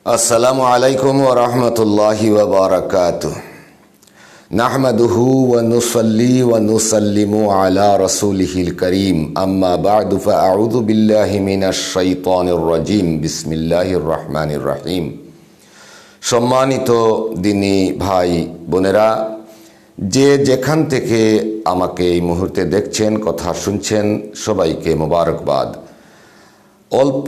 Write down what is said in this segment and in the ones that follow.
আসসালামু আলাইকুম ওয়া রাহমাতুল্লাহি ওয়া বারাকাতুহু। নাহমাদুহু ওয়া নুসাল্লি ওয়া নুসাল্লিমু আলা রাসূলিহিল কারীম। আম্মা বা'দু ফাআউযু বিল্লাহি মিনাশ শাইতানির রাজীম। বিসমিল্লাহির রহমানির রহিম। সম্মানিত দিনী ভাই বোনেরা, যে যেখান থেকে আমাকে এই মুহূর্তে দেখছেন, কথা শুনছেন, সবাইকে মোবারকবাদ। অল্প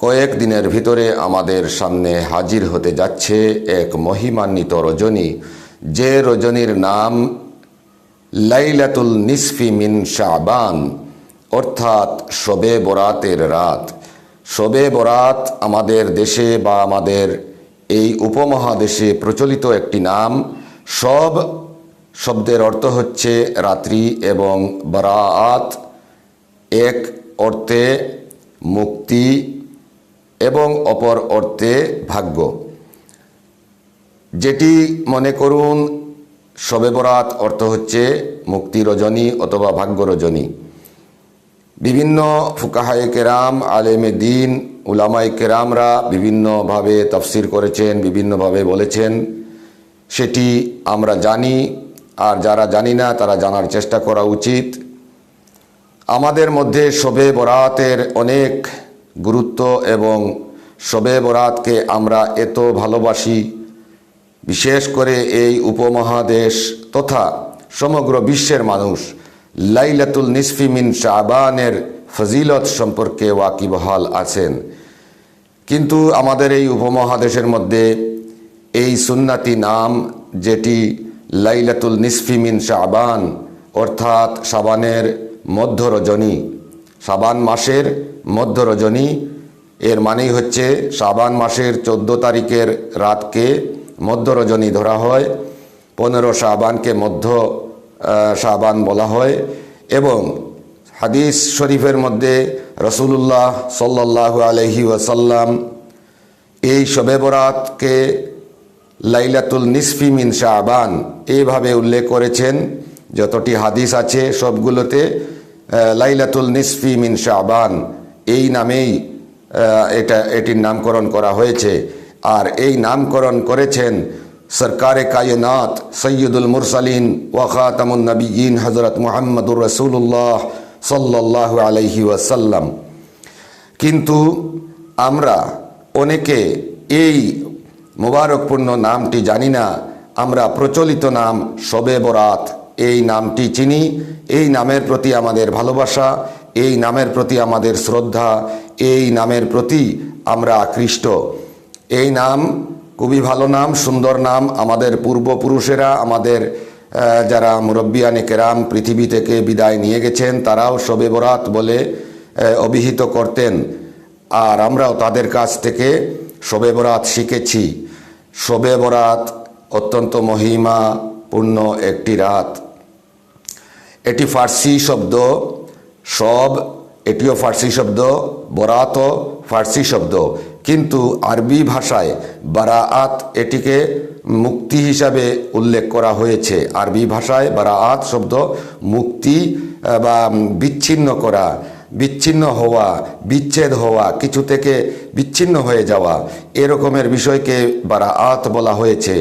কয়েক দিনের ভিতরে আমাদের সামনে হাজির হতে যাচ্ছে এক মহিমান্বিত রজনী, যে রজনীর নাম লাইলাতুল নিসফি মিন শাবান, অর্থাৎ শবে বরাতের রাত। শবে বরাত আমাদের দেশে বা আমাদের এই উপমহাদেশে প্রচলিত একটি নাম। সব শব্দের অর্থ হচ্ছে রাত্রি এবং বারাআত এক অর্থে মুক্তি এবং অপর অর্থে ভাগ্য। যেটি মনে করুন শবে বরাত অর্থ হচ্ছে মুক্তি রজনী অথবা ভাগ্য রজনী। বিভিন্ন ফুকাহায়ে কেরাম, আলেমে দিন, উলামায়ে কেরামরা বিভিন্নভাবে তাফসির করেছেন, বিভিন্নভাবে বলেছেন, সেটি আমরা জানি। আর যারা জানি না তারা জানার চেষ্টা করা উচিত। আমাদের মধ্যে শবে বরাতের অনেক গুরুত্ব এবং শবে বরাতকে আমরা এত ভালোবাসি, বিশেষ করে এই উপমহাদেশ তথা সমগ্র বিশ্বের মানুষ লাইলাতুল নিসফি মিন শাবানের ফজিলত সম্পর্কে ওয়াকিবহাল আছেন। কিন্তু আমাদের এই উপমহাদেশের মধ্যে এই সুন্নাতি নাম, যেটি লাইলাতুল নিসফি মিন শাবান অর্থাৎ শাবানের মধ্য রজনী, শাবান মাসের মধ্য রজনী, এর মানেই হচ্ছে শাবান মাসের 14 তারিখের রাতকে মধ্য রজনী ধরা হয়। 15 শাবানকে মধ্য শাবান বলা হয়। এবং হাদিস শরীফের মধ্যে রাসূলুল্লাহ সাল্লাল্লাহু আলাইহি ওয়াসাল্লাম এই শবে বরাতকে লাইলাতুল নিসফি মিন শাবান এইভাবে উল্লেখ করেছেন। যতটি হাদিস আছে সবগুলোতে লাইলাতুল নিসফি মিন শাবান এই নামেই এটির নামকরণ করা হয়েছে। আর এই নামকরণ করেছেন সরকারে কায়নাত সৈয়দুল মুরসালিন ওয়া খাতামুন নবিয়্যিন হযরত মুহাম্মদুর রাসূলুল্লাহ সাল্লাল্লাহু আলাইহি ওয়াসাল্লাম। কিন্তু আমরা অনেকে এই মুবারকপূর্ণ নামটি জানি না। আমরা প্রচলিত নাম শবে বরাত এই নামটি চিনি। এই নামের প্রতি আমাদের ভালোবাসা, এই নামের প্রতি আমাদের শ্রদ্ধা, এই নামের প্রতি আমরা আকৃষ্ট। এই নাম খুবই ভালো নাম, সুন্দর নাম। আমাদের পূর্বপুরুষেরা, আমাদের যারা মুরব্বিয়ানে কেরাম পৃথিবী থেকে বিদায় নিয়ে গেছেন, তারাও শবে বরাত বলে অভিহিত করতেন। আর আমরাও তাদের কাছ থেকে শবে বরাত শিখেছি। শবে বরাত অত্যন্ত মহিমাপূর্ণ একটি রাত। এটি ফার্সি শব্দ, সব এটিও ফার্সি শব্দ, বরাতও ফার্সি শব্দ। কিন্তু আরবি ভাষায় বারাআত এটিকে মুক্তি হিসাবে উল্লেখ করা হয়েছে। আরবি ভাষায় বারাআত শব্দ মুক্তি বা বিচ্ছিন্ন করা, বিচ্ছিন্ন হওয়া, বিচ্ছেদ হওয়া, কিছু থেকে বিচ্ছিন্ন হয়ে যাওয়া, এরকমের বিষয়কে বারাআত বলা হয়েছে।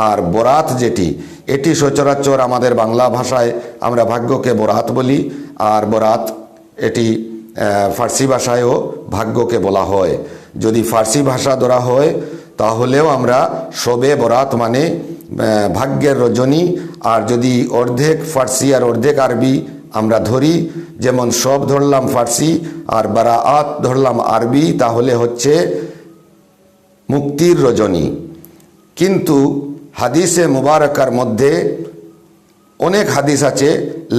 আর বরাত যেটি, এটি সচরাচর আমাদের বাংলা ভাষায় আমরা ভাগ্যকে বরাত বলি। আর বরাত এটি ফার্সি ভাষায়ও ভাগ্যকে বলা হয়। যদি ফার্সি ভাষা ধরা হয় তাহলেও আমরা শবে বরাত মানে ভাগ্যের রজনী। আর যদি অর্ধেক ফার্সি আর অর্ধেক আরবি আমরা ধরি, যেমন সব ধরলাম ফার্সি আর বারাআত ধরলাম আরবি, তাহলে হচ্ছে মুক্তির রজনী। কিন্তু হাদিসে মুবারকার মধ্যে অনেক হাদিস আছে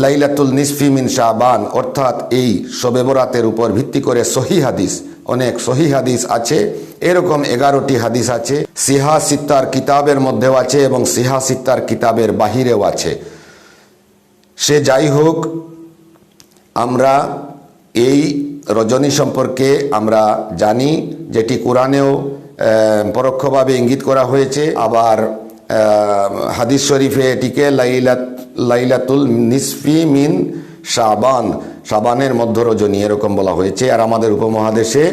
লাইলাতুল নিসফি মিন শাবান অর্থাৎ এই শবে বরাতের উপর ভিত্তি করে সহি হাদিস, অনেক সহি হাদিস আছে। এরকম 11টি হাদিস আছে। সিহা সিত্তার কিতাবের মধ্যেও আছে এবং সিহা সিত্তার কিতাবের বাহিরেও আছে। সে যাই হোক, আমরা এই রজনী সম্পর্কে আমরা জানি, যেটি কোরআনেও পরোক্ষভাবে ইঙ্গিত করা হয়েছে। আবার হাদিস শরীফে এটিকে লাইলাতুল নিসফি মিন শাবান, শাবানের মধ্য রজনী এরকম বলা হয়েছে। আর আমাদের উপমহাদেশে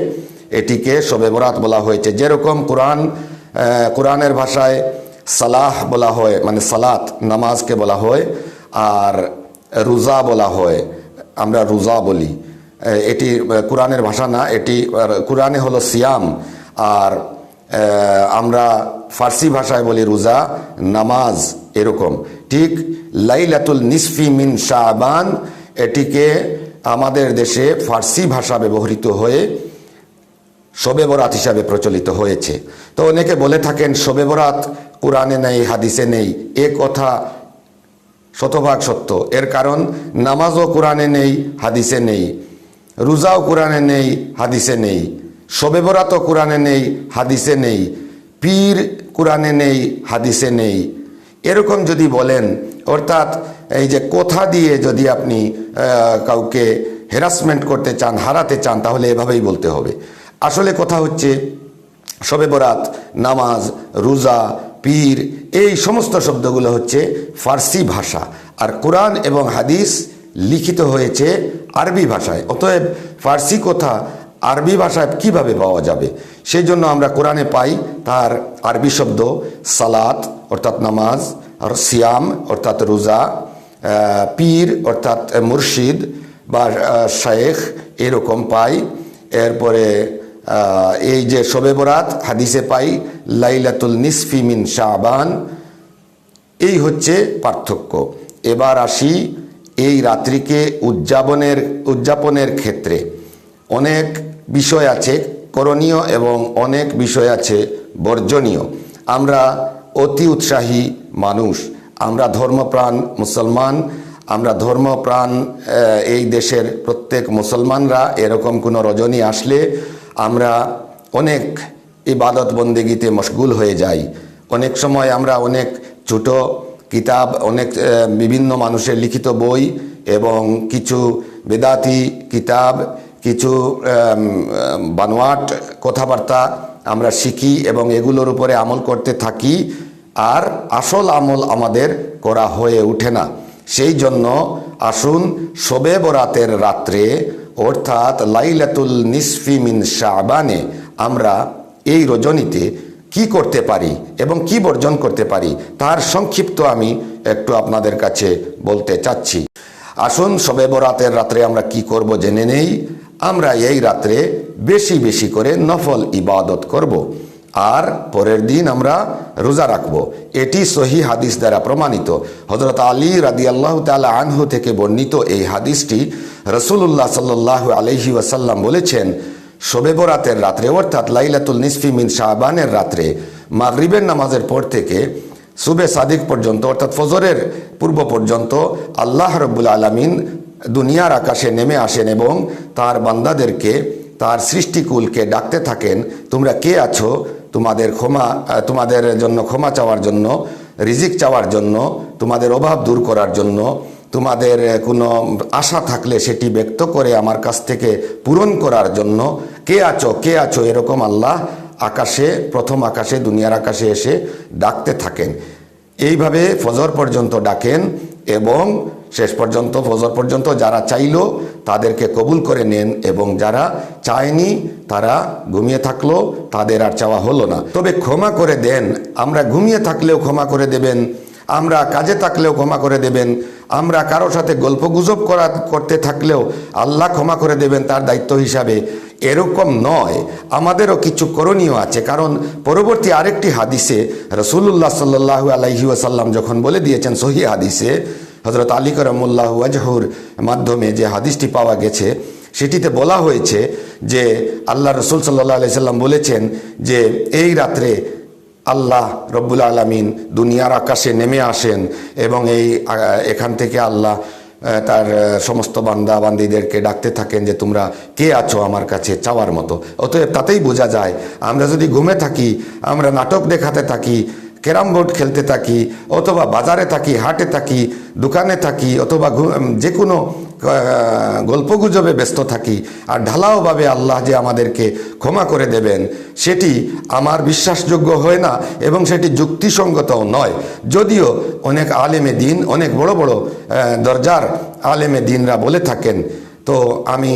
এটিকে শবে বরাত বলা হয়েছে। যেরকম কোরআনের ভাষায় সালাহ বলা হয়, মানে সালাত নামাজকে বলা হয়, আর রোজা বলা হয়, আমরা রোজা বলি। এটি কোরআনের ভাষা না, এটি কোরআনে হলো সিয়াম, আর আমরা ফার্সি ভাষায় বলি রোজা, নামাজ, এরকম। ঠিক লাইলাতুল নিসফি মিন শাবান, এটিকে আমাদের দেশে ফার্সি ভাষা ব্যবহৃত হয়ে শবে বরাত হিসাবে প্রচলিত হয়েছে। তো অনেকে বলে থাকেন শবে বরাত কোরআনে নেই, হাদিসে নেই। এ কথা শতভাগ সত্য। এর কারণ নামাজও কোরআনে নেই, হাদিসে নেই, রোজাও কোরআনে নেই, হাদিসে নেই, শবে বরাতও কোরআনে নেই, হাদিসে নেই, পীর কোরআনে নেই, হাদিসে নেই। এরকম যদি বলেন, অর্থাৎ এই যে কথা দিয়ে যদি আপনি কাউকে হ্যারাসমেন্ট করতে চান, হারাতে চান, তাহলে এভাবেই বলতে হবে। আসলে কথা হচ্ছে শবে বরাত, নামাজ, রোজা, পীর, এই সমস্ত শব্দগুলো হচ্ছে ফার্সি ভাষা, আর কোরআন এবং হাদিস লিখিত হয়েছে আরবি ভাষায়। অতএব ফার্সি কথা আরবি ভাষায় কিভাবে পাওয়া যাবে? সেই জন্য আমরা কোরআনে পাই তার আরবি শব্দ সালাত অর্থাৎ নামাজ, আর সিয়াম অর্থাৎ রোজা, পীর অর্থাৎ মুর্শিদ বা শেখ, এরকম পাই। এরপরে এই যে শবে বরাত হাদিসে পাই লাইলাতুল নিসফি মিন শাবান। এই হচ্ছে পার্থক্য। এবার আসি এই রাত্রিকে উদযাপনের ক্ষেত্রে। অনেক বিষয় আছে করণীয় এবং অনেক বিষয় আছে বর্জনীয়। আমরা অতি উৎসাহী মানুষ, আমরা ধর্মপ্রাণ মুসলমান, আমরা ধর্মপ্রাণ এই দেশের প্রত্যেক মুসলমানরা এরকম কোনো রজনী আসলে আমরা অনেক ইবাদত বন্দেগীতে মশগুল হয়ে যাই। অনেক সময় আমরা অনেক ছোট কিতাব, অনেক বিভিন্ন মানুষের লিখিত বই এবং কিছু বেদাতি কিতাব, কিছু বানোয়াট কথাবার্তা আমরা শিখি এবং এগুলোর উপরে আমল করতে থাকি, আর আসল আমল আমাদের করা হয়ে ওঠে না। সেই জন্য আসুন শবে বরাতের রাত্রে অর্থাৎ লাইলাতুল নিসফি মিন শাবানে আমরা এই রজনীতে কি করতে পারি এবং কি বর্জন করতে পারি তার সংক্ষিপ্ত আমি একটু আপনাদের কাছে বলতে চাচ্ছি। আসুন শবে বরাতের রাত্রে আমরা কি করব জেনে নেই। আমরা এই রাত্রে বেশি বেশি করে নফল ইবাদত করব, আর পরের দিন আমরা রোজা রাখব। এটি সহি হাদিস দ্বারা প্রমাণিত। হযরত আলী রাদিয়াল্লাহু তাআলা আনহু থেকে বর্ণিত এই হাদিসটি রাসূলুল্লাহ সাল্লাল্লাহু আলাইহি ওয়াসাল্লাম বলেছেন, শবে বরাতের রাত্রে অর্থাৎ লাইলাতুল নিসফি মিন শাবানের রাত্রে মাগরিবের নামাজের পর থেকে সুবে সাদিক পর্যন্ত অর্থাৎ ফজরের পূর্ব পর্যন্ত আল্লাহ রাব্বুল আলামিন দুনিয়ার আকাশে নেমে আসেন এবং তার বান্দাদেরকে, তার সৃষ্টিকুলকে ডাকতে থাকেন, তোমরা কে আছো? তোমাদের জন্য ক্ষমা চাওয়ার জন্য, রিজিক চাওয়ার জন্য, তোমাদের অভাব দূর করার জন্য, তোমাদের কোনো আশা থাকলে সেটি ব্যক্ত করে আমার কাছ থেকে পূরণ করার জন্য কে আছো, কে আছো, এরকম আল্লাহ আকাশে, প্রথম আকাশে, দুনিয়ার আকাশে এসে ডাকতে থাকেন। এইভাবে ফজর পর্যন্ত ডাকেন এবং শেষ পর্যন্ত ফজর পর্যন্ত যারা চাইল তাদেরকে কবুল করে নেন, এবং যারা চায়নি তারা ঘুমিয়ে থাকলো, তাদের আর চাওয়া হলো না। তবে ক্ষমা করে দেন। আমরা ঘুমিয়ে থাকলেও ক্ষমা করে দেবেন, আমরা কাজে থাকলেও ক্ষমা করে দেবেন, আমরা কারো সাথে গল্পগুজব করতে থাকলেও আল্লাহ ক্ষমা করে দেবেন তার দায়িত্ব হিসাবে। এরকম নয়, আমাদেরও কিছু করণীয় আছে। কারণ পরবর্তী আরেকটি হাদিসে রাসূলুল্লাহ সাল্লাল্লাহু আলাইহি ওয়াসাল্লাম যখন বলে দিয়েছেন সহিহ হাদিসে, হযরত আলী কারামুল্লাহু ওয়াজহুর মাধ্যমে যে হাদিসটি পাওয়া গেছে, সেটিতে বলা হয়েছে যে আল্লাহ রসুল সাল্লাল্লাহু আলাইহি সাল্লাম বলেছেন যে এই রাত্রে আল্লাহ রব্বুল আলামিন দুনিয়ার আকাশে নেমে আসেন এবং এখান থেকে আল্লাহ তার সমস্ত বান্দা বান্দীদেরকে ডাকতে থাকেন যে তোমরা কে আছো আমার কাছে চাওয়ার মতো। অতএব তাতেই বোঝা যায় আমরা যদি ঘুমে থাকি, আমরা নাটক দেখাতে থাকি, ক্যারাম বোর্ড খেলতে থাকি, অথবা বাজারে থাকি, হাটে থাকি, দোকানে থাকি, অথবা যে কোনো গল্পগুজবে ব্যস্ত থাকি, আর ঢালাওভাবে আল্লাহ যে আমাদেরকে ক্ষমা করে দেবেন সেটি আমার বিশ্বাসযোগ্য হয় না এবং সেটি যুক্তিসঙ্গতও নয়। যদিও অনেক আলেমে দিন, অনেক বড় বড় দরজার আলেমে দিনরা বলে থাকেন তো আমি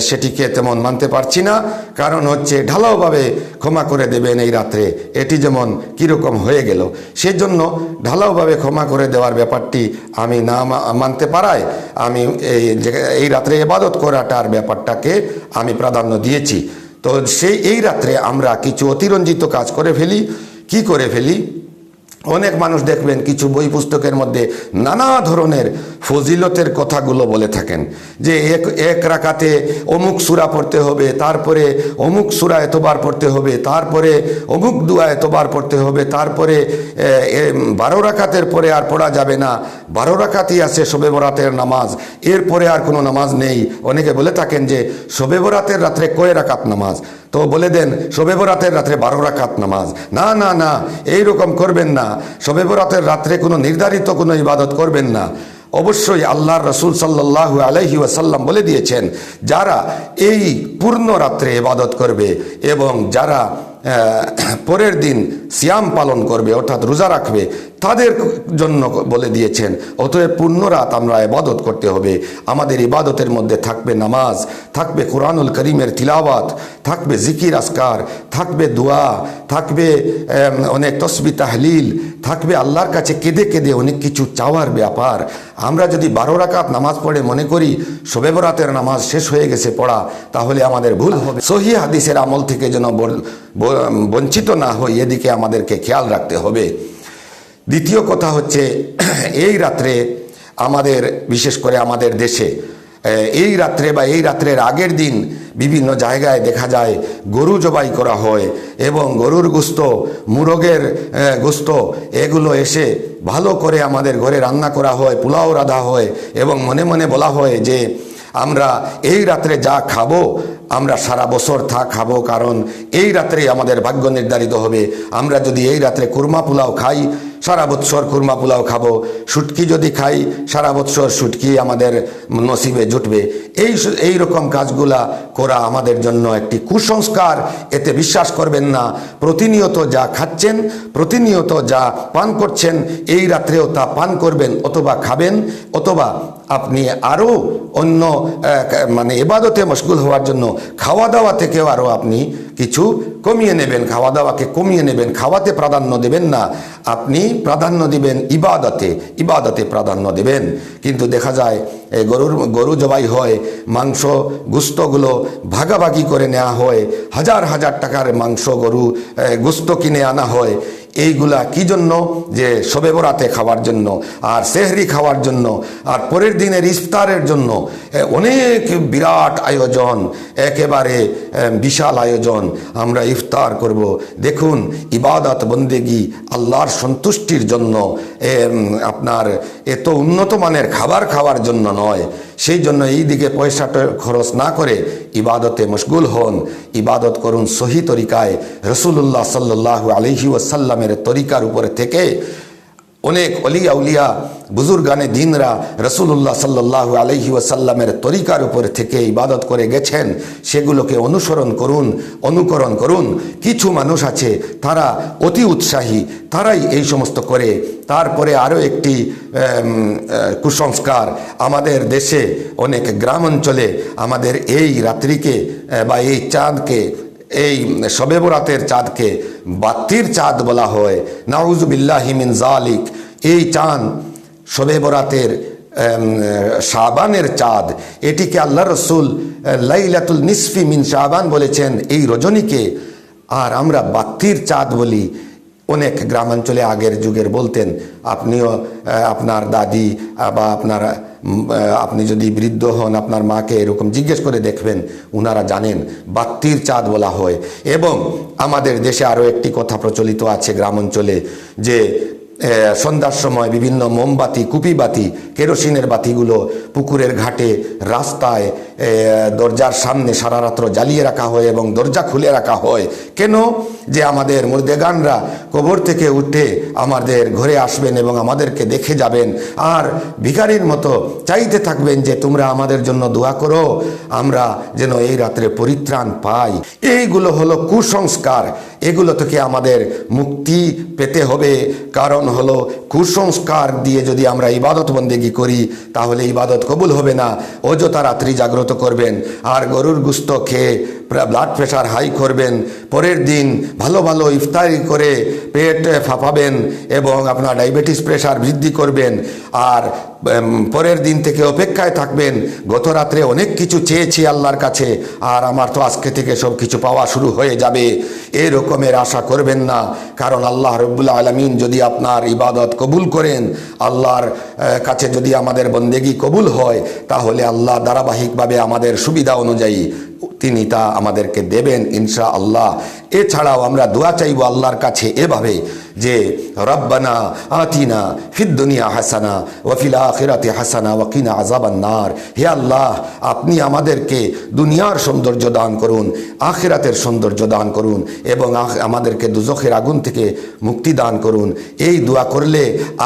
সেটিকে তেমন মানতে পারছি না। কারণ হচ্ছে ঢালাওভাবে ক্ষমা করে দেবেন এই রাত্রে, এটি যেমন কীরকম হয়ে গেল, সেজন্য ঢালাওভাবে ক্ষমা করে দেওয়ার ব্যাপারটি আমি না মানতে পারায় আমি এই রাত্রে ইবাদত করাটার ব্যাপারটাকে আমি প্রাধান্য দিয়েছি। তো এই রাত্রে আমরা কিছু অতিরঞ্জিত কাজ করে ফেলি। কি করে ফেলি? অনেক মানুষ দেখবেন কিছু বই পুস্তকের মধ্যে নানা ধরনের ফজিলতের কথাগুলো বলে থাকেন, যে এক রাকাতে অমুক সূরা পড়তে হবে, তারপরে অমুক সূরা এতবার পড়তে হবে, তারপরে অমুক দুয়া এতবার পড়তে হবে, তারপরে 12 রাকাতের পরে আর পড়া যাবে না, 12 রাকাতই আছে শবে বরাতের নামাজ, এরপরে আর কোনো নামাজ নেই। অনেকে বলে থাকেন যে শবে বরাতের রাত্রে কয় রাকাত নামাজ, তো বলে দেন শবে বরাতের রাত্রে 12 রাকাত নামাজ। না না না, এইরকম করবেন না। শবে বরাতের রাত্রে কোনো নির্ধারিত কোনো ইবাদত করবেন না। অবশ্যই আল্লাহর রসুল সাল্লাল্লাহু আলাইহি ওয়াসাল্লাম বলে দিয়েছেন, যারা এই পূর্ণ রাত্রে ইবাদত করবে এবং যারা পরের দিন সিয়াম পালন করবে অর্থাৎ রোজা রাখবে, তাদের জন্য বলে দিয়েছেন। অতএব পূর্ণ রাত আমরা ইবাদত করতে হবে। আমাদের ইবাদতের মধ্যে থাকবে নামাজ, থাকবে কোরআনুল করিমের তিলাওয়াত, থাকবে জিকির আসকার, থাকবে দোয়া, থাকবে অনেক তসবিহ তাহলিল, থাকবে আল্লাহর কাছে কেঁদে কেঁদে অনেক কিছু চাওয়ার ব্যাপার। আমরা যদি 12 রাকাত নামাজ পড়ে মনে করি শবে বরাতের নামাজ শেষ হয়ে গেছে পড়া, তাহলে আমাদের ভুল হবে। সহিহ হাদিসের আমল থেকে যেন বঞ্চিত না হই, এদিকে আমাদেরকে খেয়াল রাখতে হবে। দ্বিতীয় কথা হচ্ছে, এই রাত্রে আমাদের, বিশেষ করে আমাদের দেশে এই রাত্রে বা এই রাত্রের আগের দিন বিভিন্ন জায়গায় দেখা যায় গরু জবাই করা হয় এবং গরুর গোস্ত, মুরগের গোস্ত এগুলো এসে ভালো করে আমাদের ঘরে রান্না করা হয়, পোলাও রাঁধা হয় এবং মনে মনে বলা হয় যে আমরা এই রাত্রে যা খাবো আমরা সারা বছর তা খাবো, কারণ এই রাত্রে আমাদের ভাগ্য নির্ধারিত হবে। আমরা যদি এই রাত্রে কুরমা পোলাও খাই, সারা বৎসর কুরমা পোলাও খাবো। শুটকি যদি খাই, সারা বৎসর শুটকি আমাদের নসিবে জুটবে। এই রকম কাজগুলা করা আমাদের জন্য একটি কুসংস্কার। এতে বিশ্বাস করবেন না। প্রতিনিয়ত যা খাচ্ছেন, প্রতিনিয়ত যা পান করছেন, এই রাত্রেও তা পান করবেন অথবা খাবেন, অথবা আপনি আরও অন্য মানে ইবাদতে মশগুল হওয়ার জন্য খাওয়া দাওয়া থেকেও আরও আপনি কিছু কমিয়ে নেবেন, খাওয়া দাওয়াকে কমিয়ে নেবেন। খাওয়াতে প্রাধান্য দেবেন না, আপনি প্রাধান্য দিবেন ইবাদতে প্রাধান্য দেবেন। কিন্তু দেখা যায় গরু জবাই হয়, মাংস গোস্তগুলো ভাগাভাগি করে নেওয়া হয়, হাজার হাজার টাকার মাংস গরু গোস্ত কিনে আনা হয়। এইগুলা কি জন্য? যে শবে বরাতে খাওয়ার জন্য, আর সেহরি খাওয়ার জন্য, আর পরের দিনের ইফতারের জন্য। অনেক বিরাট আয়োজন, একেবারে বিশাল আয়োজন। আমরা ইফতার করব। দেখুন, ইবাদত বন্দেগি আল্লাহর সন্তুষ্টির জন্য, আপনার এত উন্নত মানের খাবার খাওয়ার জন্য নয়। সেই জন্য এই দিকে পয়সাটা খরচ না করে ইবাদতে মশগুল হন। ইবাদত করুন সহি তরিকায়, রাসূলুল্লাহ সাল্লাল্লাহু আলাইহি ওয়াসাল্লামের তরিকার উপরে থেকে। অনেক অলিয়া উলিয়া বুজুর্গানে দিনরা রাসূলুল্লাহ সাল্লাল্লাহু আলাইহি ওয়াসাল্লামের তরিকার উপরে থেকে ইবাদত করে গেছেন, সেগুলোকে অনুকরণ করুন। কিছু মানুষ আছে তারা অতি উৎসাহী, তারাই এই সমস্ত করে। তারপরে আরও একটি কুসংস্কার, আমাদের দেশে অনেক গ্রাম অঞ্চলে আমাদের এই রাত্রিকে বা এই চাঁদকে, এই শবে বরাতের চাঁদকে বাতির চাঁদ বলা হয়। নাউযু বিল্লাহি মিন যালিক। এই চাঁদ শবে বরাতের শাবানের চাঁদ, এটিকে আল্লাহ রসুল লাইলাতুল নিসফি মিন শাবান বলেছেন, এই রজনীকে। আর আমরা বাতির চাঁদ বলি। অনেক গ্রামাঞ্চলে আগের যুগের বলতেন, আপনিও আপনার দাদি বা আপনি যদি বৃদ্ধ হন, আপনার মাকে এরকম জিজ্ঞেস করে দেখবেন, উনারা জানেন বাতির চাঁদ বলা হয়। এবং আমাদের দেশে আরও একটি কথা প্রচলিত আছে গ্রাম অঞ্চলে, যে সন্ধ্যার সময় বিভিন্ন মোমবাতি, কুপি বাতি, কেরোসিনের বাতিগুলো পুকুরের ঘাটে, রাস্তায় দরজার সামনে সারা রাত্র জ্বালিয়ে রাখা হয় এবং দরজা খুলে রাখা হয়। কেন? যে আমাদের মুর্দেগানরা কবর থেকে উঠে আমাদের ঘরে আসবেন এবং আমাদেরকে দেখে যাবেন, আর ভিখারির মতো চাইতে থাকবেন যে তোমরা আমাদের জন্য দোয়া করো, আমরা যেন এই রাত্রে পরিত্রাণ পাই। এইগুলো হলো কুসংস্কার, এগুলো থেকে আমাদের মুক্তি পেতে হবে। কারণ হলো কুসংস্কার দিয়ে যদি আমরা ইবাদত বন্দেগি করি তাহলে ইবাদত কবুল হবে না। অযথা রাত্রি জাগ্রত করবেন আর গরুর গুস্ত খেয়ে ব্লাড প্রেশার হাই করবেন, পরের দিন ভালো ভালো ইফতারি করে পেট ফাঁপাবেন এবং আপনার ডায়াবেটিস প্রেশার বৃদ্ধি করবেন, আর পরের দিন থেকে অপেক্ষায় থাকবেন গত রাত্রে অনেক কিছু চেয়েছি আল্লাহর কাছে আর আমার তো আজকে থেকে সব কিছু পাওয়া শুরু হয়ে যাবে। এই রকমের আশা করবেন না। কারণ আল্লাহ রব্বুল আলামিন যদি আপনার ইবাদত কবুল করেন, আল্লাহর কাছে যদি আমাদের বন্দেগি কবুল হয়, তাহলে আল্লাহ ধারাবাহিকভাবে আমাদের সুবিধা অনুযায়ী তিনি তা আমাদেরকে দেবেন ইনশা আল্লাহ। এছাড়াও আমরা দোয়া চাইব আল্লাহর কাছে এভাবে যে রব্বানা আতিনা ফিদ দুনিয়া হাসানা ওয়া ফিল আখিরাতি হাসানা ওয়া কিনা আযাবান নার। হে আল্লাহ, আপনি আমাদেরকে দুনিয়ার সৌন্দর্য দান করুন, আখিরাতের সৌন্দর্য দান করুন এবং আমাদেরকে দুজখের আগুন থেকে মুক্তি দান করুন। এই দোয়া করলে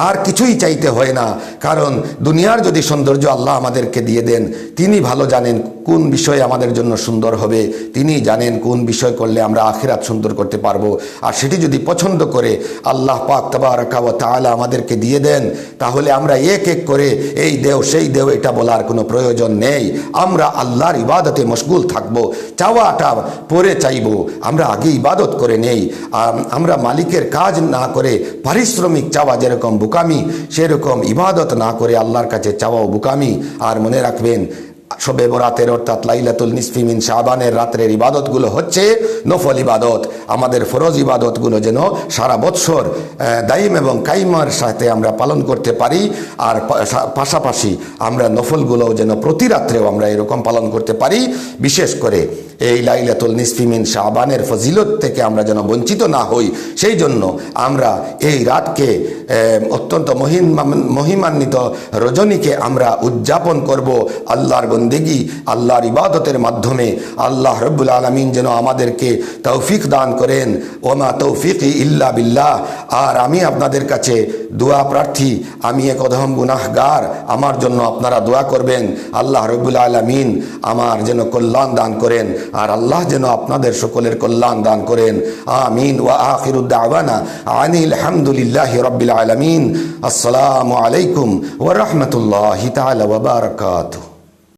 আর কিছুই চাইতে হয় না। কারণ দুনিয়ার যদি সৌন্দর্য আল্লাহ আমাদেরকে দিয়ে দেন, তিনি ভালো জানেন কোন বিষয় আমাদের জন্য সুন্দর হবে, তিনি জানেন কোন বিষয় করলে আমরা আখিরাত সুন্দর করতে পারবো। আর সেটি যদি পছন্দ করে আল্লাহ পাক তাবারাকা ওয়া তাআলা আমাদেরকে দিয়ে দেন, তাহলে আমরা এক এক করে এই দেও সেই দেও এটা বলার কোনো প্রয়োজন নেই। আমরা আল্লাহর ইবাদতে মশগুল থাকবো। চাওয়াটা পরে চাইবো, আমরা আগে ইবাদত করে নেই। আমরা মালিকের কাজ না করে পারিশ্রমিক চাওয়া যেরকম বুকামি, সেরকম ইবাদত না করে আল্লাহর কাছে চাওয়াও বুকামি। আর মনে রাখবেন, শবে বরাতের অর্থাৎ লাইলাতুল নিসফি মিন শাবানের রাত্রের ইবাদতগুলো হচ্ছে নফল ইবাদত। আমাদের ফরজ ইবাদতগুলো যেন সারা বৎসর দাইম এবং কাইমার সাথে আমরা পালন করতে পারি, আর পাশাপাশি আমরা নফলগুলোও যেন প্রতি রাত্রেও আমরা এরকম পালন করতে পারি। বিশেষ করে এই লাইলাতুল নিসফি মিন শাবানের ফজিলত থেকে আমরা যেন বঞ্চিত না হই, সেই জন্য আমরা এই রাতকে অত্যন্ত মহিমান্বিত রজনীকে আমরা উদযাপন করব আল্লাহর বন্দেগি, আল্লাহর ইবাদতের মাধ্যমে। আল্লাহ রব্বুল আলামিন যেন আমাদেরকে তৌফিক দান করেন। ওমা তৌফিকি ইল্লা বিল্লাহ। আর আমি আপনাদের কাছে দোয়া প্রার্থী, আমি এক অধম গুনাহগার, আমার জন্য আপনারা দোয়া করবেন। আল্লাহ রব্বুল আলামিন আমার যেন কল্যাণ দান করেন, আর আল্লাহ যেন আপনাদের সকলের কল্যাণ দান করেন। আমিন। ওয়া আখিরু দাওয়ানা আনিল হামদুলিল্লাহি রাব্বিল আলামিন। আসসালামু আলাইকুম ওয়া রাহমাতুল্লাহি তাআলা ওয়া বারাকাতুহু।